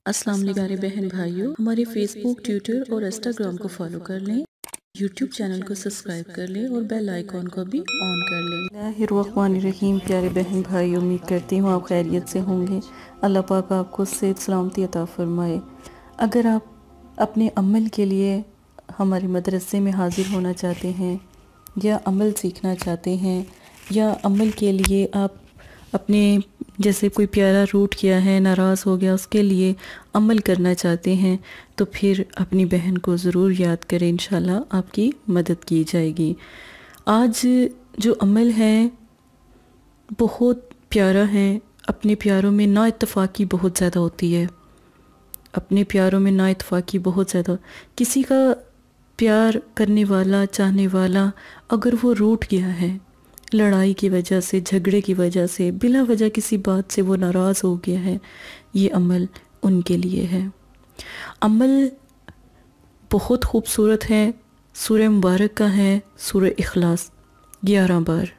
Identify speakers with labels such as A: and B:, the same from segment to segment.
A: अस्सलाम वालेकुम प्यारे बहन भाइयों, हमारे फेसबुक, ट्विटर और इंस्टाग्राम को फॉलो कर लें, यूट्यूब चैनल को सब्सक्राइब कर लें और बेल आइकॉन को भी ऑन कर लें।
B: बिस्मिल्लाहिर्रहमानिर्रहीम। प्यारे बहन भाई, उम्मीद करती हूँ आप खैरियत से होंगे। अल्लाह पाक आपको सेहत सलामती अता फरमाए। अगर आप अपने अमल के लिए हमारे मदरसे में हाज़िर होना चाहते हैं या अमल सीखना चाहते हैं या अमल के लिए आप अपने जैसे कोई प्यारा रूट किया है, नाराज़ हो गया, उसके लिए अमल करना चाहते हैं तो फिर अपनी बहन को ज़रूर याद करें, इंशाल्लाह आपकी मदद की जाएगी। आज जो अमल है बहुत प्यारा है। अपने प्यारों में नाइत्तफ़ाक़ी बहुत ज़्यादा होती है। अपने प्यारों में नाइत्तफ़ाक़ी बहुत ज़्यादा, किसी का प्यार करने वाला, चाहने वाला अगर वो रूठ गया है, लड़ाई की वजह से, झगड़े की वजह से, बिला वजह किसी बात से वो नाराज़ हो गया है, ये अमल उनके लिए है। अमल बहुत खूबसूरत है। सूरह मुबारक का है सूरह इखलास 11 बार।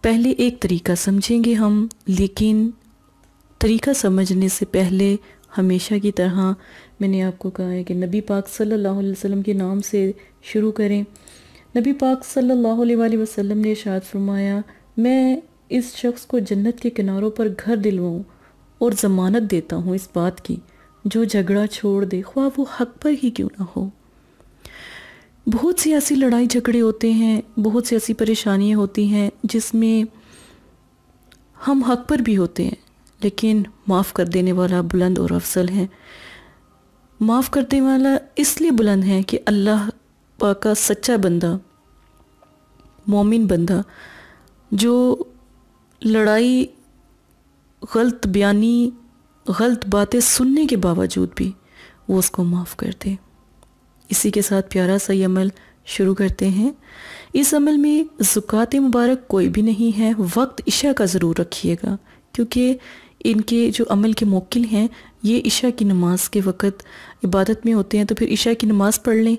B: पहले एक तरीका समझेंगे हम, लेकिन तरीका समझने से पहले हमेशा की तरह मैंने आपको कहा है कि नबी पाक सल्लल्लाहु अलैहि वसल्लम के नाम से शुरू करें। नबी पाक सल्लल्लाहु अलैहि वसल्लम ने इरशाद फरमाया, मैं इस शख्स को जन्नत के किनारों पर घर दिलवाऊं और ज़मानत देता हूँ इस बात की, जो झगड़ा छोड़ दे, ख्वाह वो हक पर ही क्यों ना हो। बहुत सी ऐसी लड़ाई झगड़े होते हैं, बहुत सी ऐसी परेशानियाँ होती हैं जिसमें हम हक पर भी होते हैं, लेकिन माफ़ कर देने वाला बुलंद और अफजल है। माफ़ कर देने वाला इसलिए बुलंद है कि अल्लाह पाक का सच्चा बंदा, मोमिन बंदा, जो लड़ाई, गलत बयानी, गलत बातें सुनने के बावजूद भी वो उसको माफ़ कर दे। इसी के साथ प्यारा सा ये अमल शुरू करते हैं। इस अमल में ज़कात मुबारक कोई भी नहीं है। वक्त इशा का ज़रूर रखिएगा, क्योंकि इनके जो अमल के मोक्किल हैं ये इशा की नमाज के वक़्त इबादत में होते हैं, तो फिर इशा की नमाज़ पढ़ लें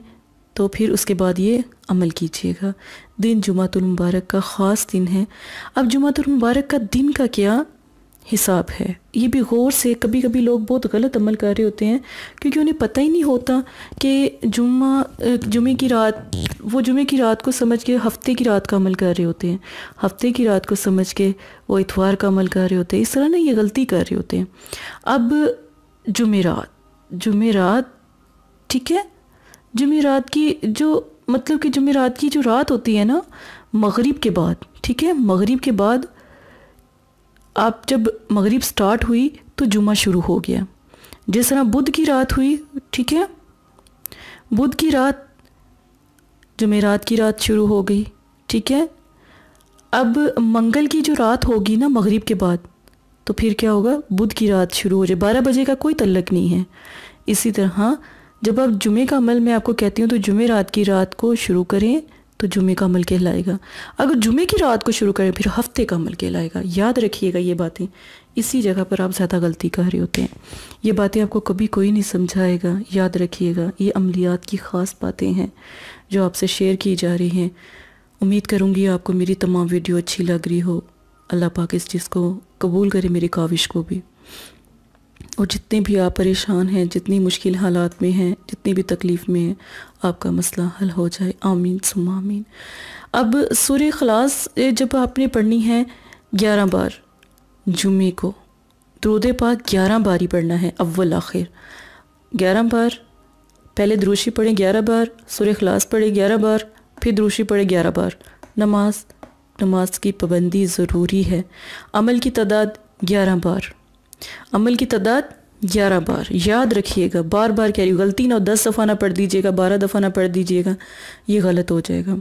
B: तो फिर उसके बाद ये अमल कीजिएगा। दिन जुमातुल मुबारक का ख़ास दिन है। अब जुमातुल मुबारक का दिन का क्या हिसाब है, ये भी गौर से, कभी कभी लोग बहुत गलत अमल कर रहे होते हैं क्योंकि उन्हें पता ही नहीं होता कि जुमे की रात, वो जुमे की रात को समझ के हफ्ते की रात का अमल कर रहे होते हैं, हफ्ते की रात को समझ के वो इतवार का अमल कर रहे होते हैं। इस तरह ना ये गलती कर रहे होते हैं। अब जुमेरात ठीक है, जुमेरात की जो मतलब कि जुमेरात की जो रात होती है ना, मगरिब के बाद, ठीक है, मगरिब के बाद आप जब मगरिब स्टार्ट हुई तो जुमा शुरू हो गया। जिस तरह बुध की रात हुई, ठीक है, बुध की रात, जुमेरात की रात शुरू हो गई, ठीक है। अब मंगल की जो रात होगी ना मगरिब के बाद, तो फिर क्या होगा, बुध की रात शुरू हो जाए। 12 बजे का कोई तल्लक नहीं है। इसी तरह जब आप जुमे का अमल मैं आपको कहती हूँ तो जुमेरात की रात को शुरू करें तो जुमे का अमल कहलाएगा। अगर जुमे की रात को शुरू करें फिर हफ्ते का अमल कहलाएगा। याद रखिएगा ये बातें, इसी जगह पर आप ज़्यादा गलती कर रहे होते हैं। ये बातें आपको कभी कोई नहीं समझाएगा, याद रखिएगा। ये अमलियात की ख़ास बातें हैं जो आपसे शेयर की जा रही हैं। उम्मीद करूँगी आपको मेरी तमाम वीडियो अच्छी लग रही हो। अल्लाह पाक इस चीज़ को कबूल करे, मेरी काविश को भी। और जितने भी आप परेशान हैं, जितनी मुश्किल हालात में हैं, जितनी भी तकलीफ़ में हैं, आपका मसला हल हो जाए। आमीन सुम्मा आमीन। अब सूरह इखलास जब आपने पढ़नी है 11 बार, जुमे को दुरूद पाक 11 बार ही पढ़ना है, अव्वल आखिर 11 बार। पहले दुरूशी पढ़ें 11 बार, सूरह इखलास पढ़े 11 बार, फिर दुरूशी पढ़े 11 बार। नमाज की पाबंदी ज़रूरी है। अमल की तादाद 11 बार, अमल की तादाद 11 बार। याद रखिएगा, बार बार कह रही हूँ, गलती ना 10 दफ़ा ना पढ़ दीजिएगा, 12 दफ़ा ना पढ़ दीजिएगा, ये गलत हो जाएगा।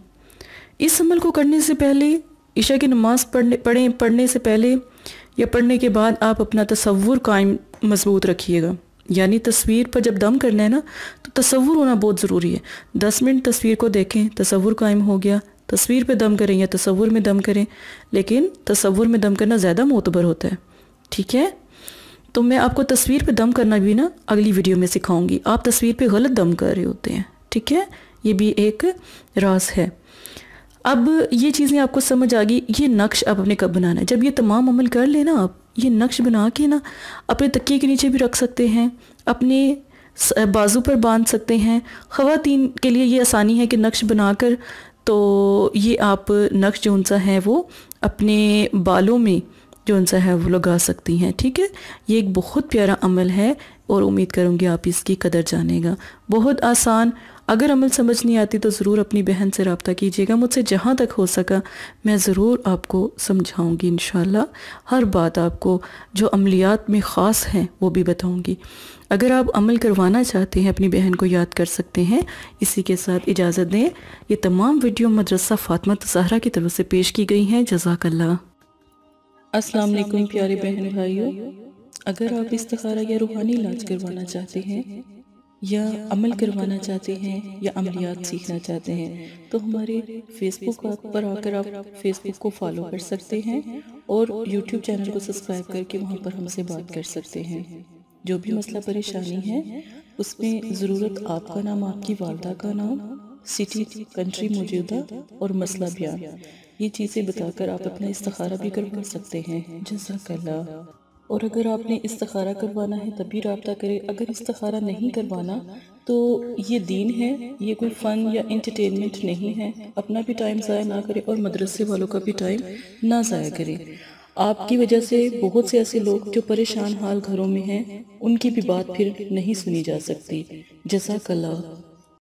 B: इस अमल को करने से पहले, इशा की नमाज़ पढ़ने से पहले या पढ़ने के बाद आप अपना तसव्वुर कायम मजबूत रखिएगा। यानी तस्वीर पर जब दम करना है ना, तो तसव्वुर होना बहुत ज़रूरी है। 10 मिनट तस्वीर को देखें, तसव्वुर कायम हो गया, तस्वीर पे दम करें या तसव्वुर में दम करें, लेकिन तसव्वुर में दम करना ज़्यादा मोतबर होता है, ठीक है। तो मैं आपको तस्वीर पे दम करना भी ना अगली वीडियो में सिखाऊंगी। आप तस्वीर पे गलत दम कर रहे होते हैं, ठीक है, ये भी एक राज है। اب یہ چیزیں آپ کو سمجھ آ گئی، یہ نقش آپ اپنے کب بنانا ہے۔ جب یہ تمام عمل کر لینا آپ، یہ نقش بنا کے نا اپنے تکیے کے نیچے بھی رکھ سکتے ہیں، اپنے بازو پر باندھ سکتے ہیں۔ خواتین کے لیے یہ آسانی ہے کہ نقش بنا کر تو یہ آپ نقش جو انسا ہے وہ اپنے بالوں میں جو انسا ہے وہ لگا سکتی ہیں، ٹھیک ہے۔ یہ ایک بہت پیارا عمل ہے اور امید کروں گی آپ اس کی قدر جانے گا، بہت آسان۔ اگر عمل سمجھ نہیں آتی تو ضرور اپنی بہن سے رابطہ کیجیے گا، مجھ سے جہاں تک ہو سکا میں ضرور آپ کو سمجھاؤں گی انشاءاللہ، ہر بات آپ کو جو عملیات میں خاص ہیں وہ بھی بتاؤں گی۔ اگر آپ عمل کروانا چاہتے ہیں اپنی بہن کو یاد کر سکتے ہیں۔ اسی کے ساتھ اجازت دیں، یہ تمام ویڈیو مدرسہ فاطمہ زہرا کی طرف سے پیش کی گئی ہیں۔ جزاک اللہ۔
A: السلام علیکم پیارے بہن بھائیوں، اگر آپ استخارہ یا روحانی علاج کروانا چاہتے ہیں یا عمل کروانا چاہتے ہیں یا عملیات سیکھنا چاہتے ہیں تو ہمارے فیس بک پر آ کر آپ فیس بک کو فالو کر سکتے ہیں اور یوٹیوب چینل کو سبسکرائب کر کے وہاں پر ہم سے بات کر سکتے ہیں۔ جو بھی مسئلہ پریشانی ہے اس میں ضرورت آپ کا نام، آپ کی والدہ کا نام، سٹی، کنٹری موجودہ اور مسئلہ بیان، یہ چیزیں بتا کر آپ اپنا استخارہ بھی کروا سکتے ہیں۔ جزاک اللہ۔ اور اگر آپ نے استخارہ کروانا ہے تب بھی رابطہ کریں، اگر استخارہ نہیں کروانا تو یہ دین ہے، یہ کوئی فن یا انٹرٹینمنٹ نہیں ہے۔ اپنا بھی ٹائم ضائع نہ کریں اور مدرسے والوں کا بھی ٹائم نہ ضائع کریں۔ آپ کی وجہ سے بہت سے ایسے لوگ جو پریشان حال گھروں میں ہیں ان کی بھی بات پھر نہیں سنی جا سکتی۔ جزاک اللہ۔